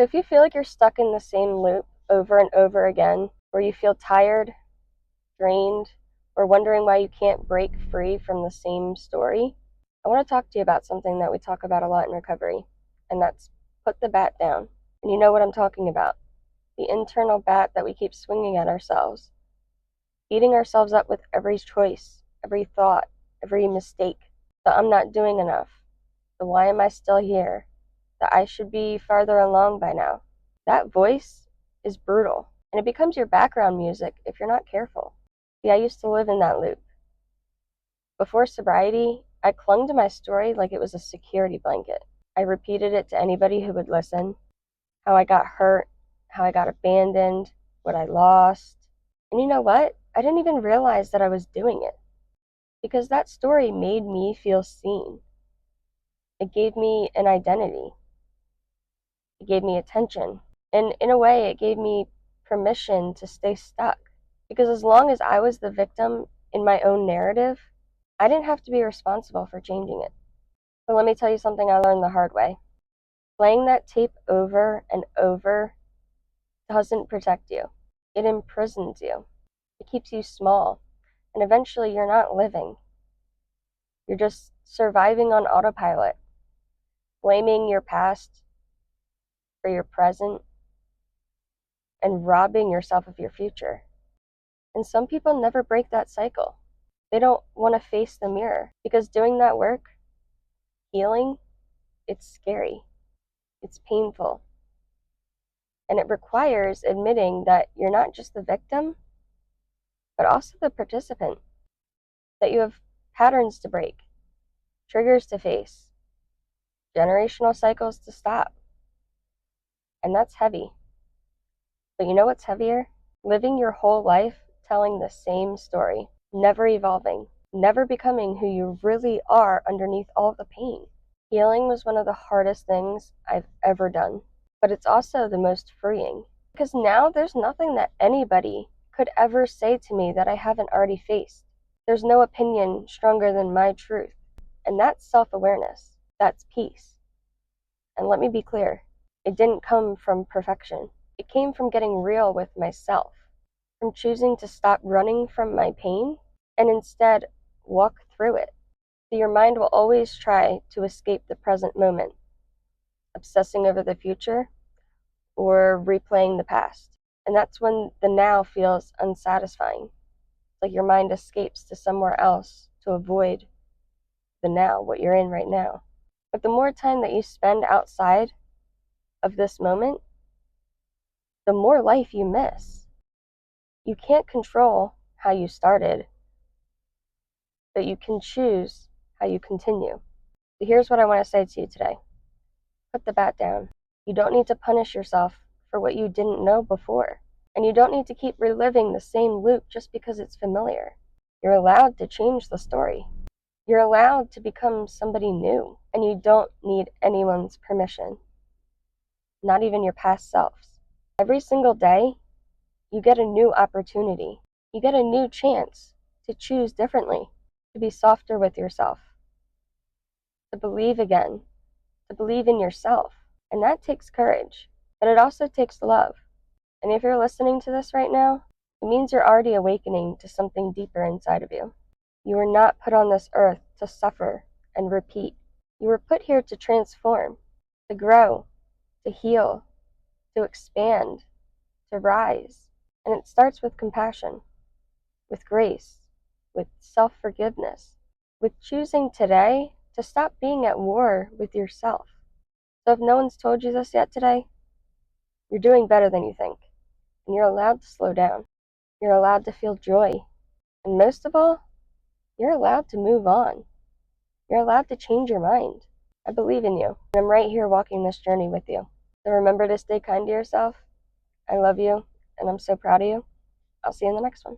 So if you feel like you're stuck in the same loop over and over again, or you feel tired, drained, or wondering why you can't break free from the same story, I want to talk to you about something that we talk about a lot in recovery, and that's put the bat down. And you know what I'm talking about. The internal bat that we keep swinging at ourselves, beating ourselves up with every choice, every thought, every mistake, that I'm not doing enough, the why am I still here, that I should be farther along by now. That voice is brutal, and it becomes your background music if you're not careful. See, I used to live in that loop. Before sobriety, I clung to my story like it was a security blanket. I repeated it to anybody who would listen, how I got hurt, how I got abandoned, what I lost. And you know what? I didn't even realize that I was doing it, because that story made me feel seen. It gave me an identity. It gave me attention. And in a way, it gave me permission to stay stuck. Because as long as I was the victim in my own narrative, I didn't have to be responsible for changing it. But let me tell you something I learned the hard way. Playing that tape over and over doesn't protect you. It imprisons you. It keeps you small. And eventually you're not living. You're just surviving on autopilot, blaming your past for your present, and robbing yourself of your future. And some people never break that cycle. They don't want to face the mirror, because doing that work, healing, it's scary. It's painful. And it requires admitting that you're not just the victim, but also the participant. That you have patterns to break, triggers to face, generational cycles to stop. And that's heavy. But you know what's heavier? Living your whole life telling the same story, never evolving, never becoming who you really are underneath all the pain. Healing was one of the hardest things I've ever done, but it's also the most freeing, because now there's nothing that anybody could ever say to me that I haven't already faced. There's no opinion stronger than my truth, and that's self-awareness. That's peace. And let me be clear, it didn't come from perfection. It came from getting real with myself, from choosing to stop running from my pain and instead walk through it. So your mind will always try to escape the present moment, obsessing over the future or replaying the past. And that's when the now feels unsatisfying. Like your mind escapes to somewhere else to avoid the now, what you're in right now. But the more time that you spend outside of this moment, the more life you miss. You can't control how you started, but you can choose how you continue. So here's what I want to say to you today. Put the bat down. You don't need to punish yourself for what you didn't know before. And you don't need to keep reliving the same loop just because it's familiar. You're allowed to change the story. You're allowed to become somebody new. And you don't need anyone's permission. Not even your past selves. Every single day, you get a new opportunity. You get a new chance to choose differently, to be softer with yourself, to believe again, to believe in yourself. And that takes courage, but it also takes love. And if you're listening to this right now, it means you're already awakening to something deeper inside of you. You were not put on this earth to suffer and repeat. You were put here to transform, to grow, to heal, to expand, to rise. And it starts with compassion, with grace, with self-forgiveness, with choosing today to stop being at war with yourself. So if no one's told you this yet today, you're doing better than you think. And you're allowed to slow down. You're allowed to feel joy. And most of all, you're allowed to move on. You're allowed to change your mind. I believe in you. And I'm right here walking this journey with you. So remember to stay kind to yourself. I love you, and I'm so proud of you. I'll see you in the next one.